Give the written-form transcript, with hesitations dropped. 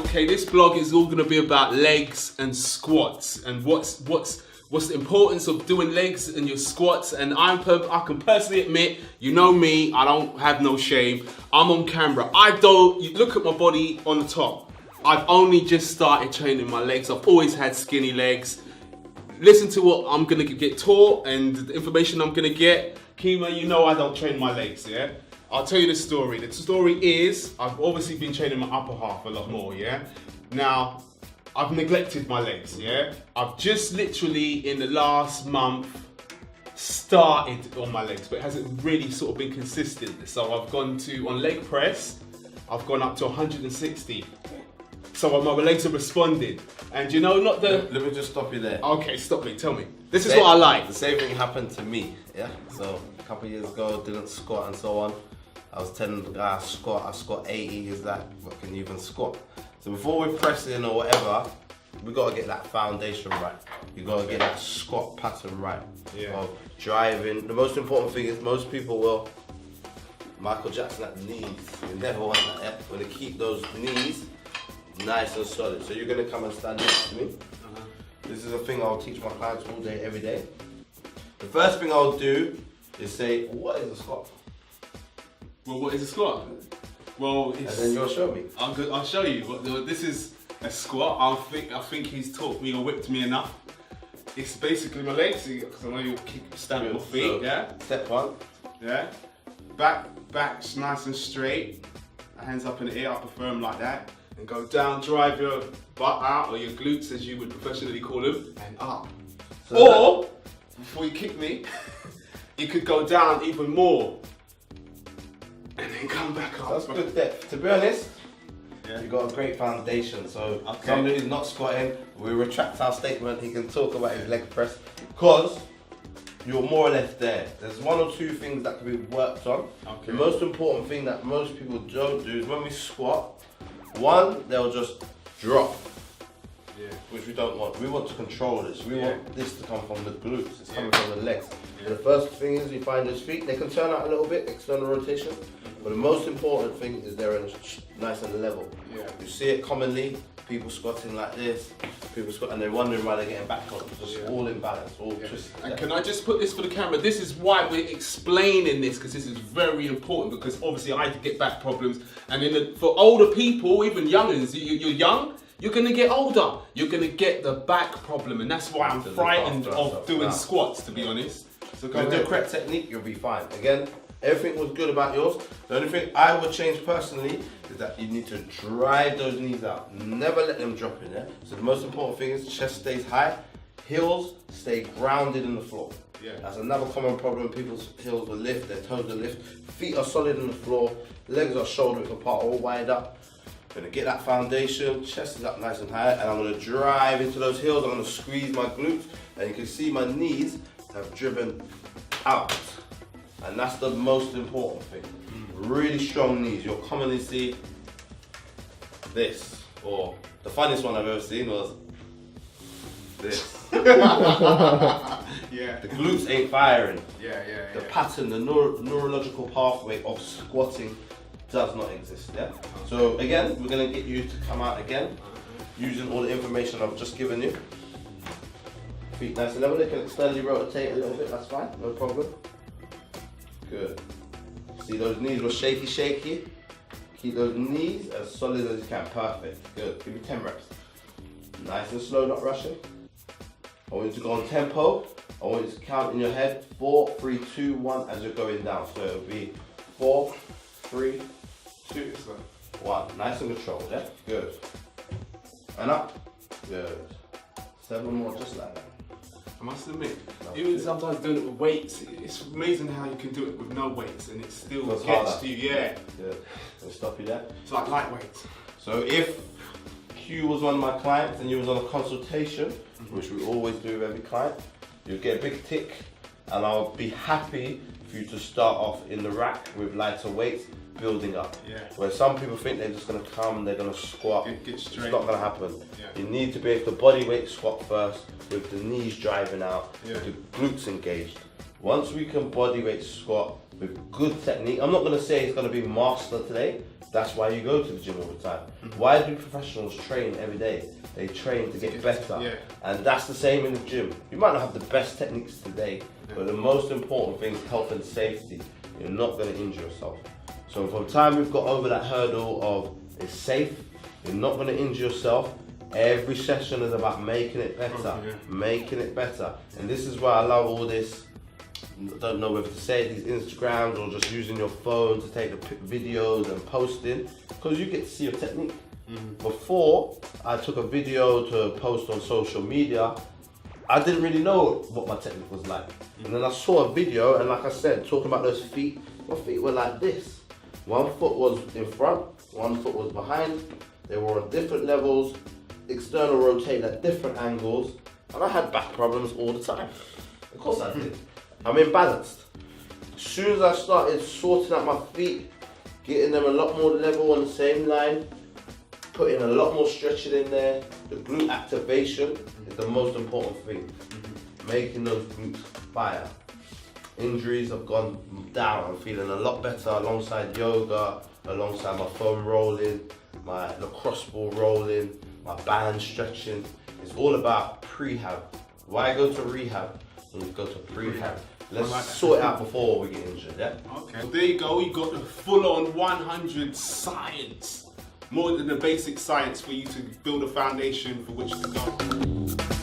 Okay, this blog is all going to be about legs and squats and what's the importance of doing legs and your squats. And I can personally admit, you know me, I don't have no shame. I'm on camera. You look at my body on the top. I've only just started training my legs. I've always had skinny legs. Listen to what I'm going to get taught and the information I'm going to get. Kima, you know I don't train my legs, yeah? I'll tell you the story. The story is, I've obviously been training my upper half a lot more, yeah? Now, I've neglected my legs, yeah? I've just literally, in the last month, started on my legs, but it hasn't really sort of been consistent. So I've gone on leg press, I've gone up to 160. So my legs have responded. And you know, Let me just stop you there. Okay, stop me, tell me. This is what I like. The same thing happened to me, yeah? So, a couple of years ago, didn't squat and so on. I was telling the guy I squat 80, he's like, what can you even squat? So before we're pressing or whatever, we gotta get that foundation right. You gotta get that squat pattern right. Yeah. Of driving. The most important thing is most people will, Michael Jackson at the knees. You never want that, yeah? You wanna keep those knees nice and solid. So you're gonna come and stand next to me. This is a thing I'll teach my clients all day, every day. The first thing I'll do is say, what is a squat? Well, what is a squat? Well, And then you'll show me. I'll show you. This is a squat. I think he's taught me or whipped me enough. It's basically my legs, because I know you'll stand on my feet, So, yeah? Step one. Yeah? Back's nice and straight. Hands up in the air, I prefer them like that. And go down, drive your butt out, or your glutes as you would professionally call them, and up. So Before you kick me, you could go down even more. And then come back up. that's good depth. To be honest, Yeah. you've got a great foundation. So Okay. somebody who's not squatting, we retract our statement. He can talk about his leg press because you're more or less there. There's one or two things that can be worked on. Okay. The most important thing that most people don't do is when we squat, one, they'll just drop. Yeah. Which we don't want. We want to control this. We Yeah. want this to come from the glutes. It's coming Yeah. from the legs. Yeah. So the first thing is you find those feet. They can turn out a little bit, external rotation. But the most important thing is they're nice and level. Yeah. You see it commonly. People squatting like this. People squat and they're wondering why they're getting back on. Just Yeah. all imbalance, all Yeah. twisted. And can I just put this for the camera? This is why we're explaining this, because this is very important, because obviously I had to get back problems. And for older people, even youngins, you're young, you're gonna get older. You're gonna get the back problem, and that's why I'm So look frightened after of ourselves doing now. squats, to be honest. So go With the ahead. correct technique, you'll be fine. Again, everything was good about yours. The only thing I would change personally is that you need to drive those knees out. Never let them drop in there. So the most important thing is chest stays high, heels stay grounded in the floor. Yeah. That's another common problem. People's heels will lift, their toes will lift, feet are solid in the floor, legs are shoulder width apart, all wide up. I'm gonna get that foundation, chest is up nice and high, and I'm gonna drive into those heels. I'm gonna squeeze my glutes, and you can see my knees have driven out. And that's the most important thing. Really strong knees. You'll commonly see this, or the funniest one I've ever seen was this. Yeah. The glutes ain't firing. Yeah. The pattern, the neurological pathway of squatting does not exist, yeah? So again, we're gonna get you to come out again, using all the information I've just given you. Feet nice and level, they can externally rotate a little bit, that's fine, no problem. Good. See those knees were shaky. Keep those knees as solid as you can, perfect, good. Give me 10 reps. Nice and slow, not rushing. I want you to go on tempo. I want you to count in your head 4, 3, 2, 1 as you're going down. So it'll be 4, 3, 2, 1. Nice and controlled, yeah? Good. And up. Good. 7 more, just like that. I must admit, No. even sometimes doing it with weights, it's amazing how you can do it with no weights and it still Goes gets harder. to you, yeah. Good. I'll stop you there. It's like lightweights. So if Q was one of my clients and you was on a consultation, which we always do with every client, you'd get a big tick, and I'll be happy for you to start off in the rack with lighter weights, building up. Yeah. Where some people think they're just gonna come, they're gonna squat. Get It's straight. not gonna happen. Yeah. You need to be able to body weight squat first, with the knees driving out, Yeah. with the glutes engaged. Once we can bodyweight squat with good technique, I'm not going to say it's going to be master today. That's why you go to the gym all the time. Why do professionals train every day? They train to get better. Yeah. And that's the same in the gym. You might not have the best techniques today, but the most important thing is health and safety. You're not going to injure yourself. So from the time we've got over that hurdle of it's safe, you're not going to injure yourself. Every session is about making it better, making it better. And this is why I love all this, I don't know whether to say it, these Instagrams or just using your phone to take the videos and posting, because you get to see your technique. Before I took a video to post on social media, I didn't really know what my technique was like. And then I saw a video, and like I said, talking about those feet, my feet were like this. One foot was in front, one foot was behind. They were on different levels, external rotate at different angles, and I had back problems all the time. Of course I did. I'm imbalanced. As soon as I started sorting out my feet, getting them a lot more level on the same line, putting a lot more stretching in there, the glute activation is the most important thing. Making those glutes fire. Injuries have gone down. I'm feeling a lot better alongside yoga, alongside my foam rolling, my lacrosse ball rolling, my band stretching. It's all about prehab. Why go to rehab when we go to prehab? Let's sort it out before we get injured, yeah? Okay, well, there you go. You got the full-on 100 science. More than the basic science for you to build a foundation for which to go.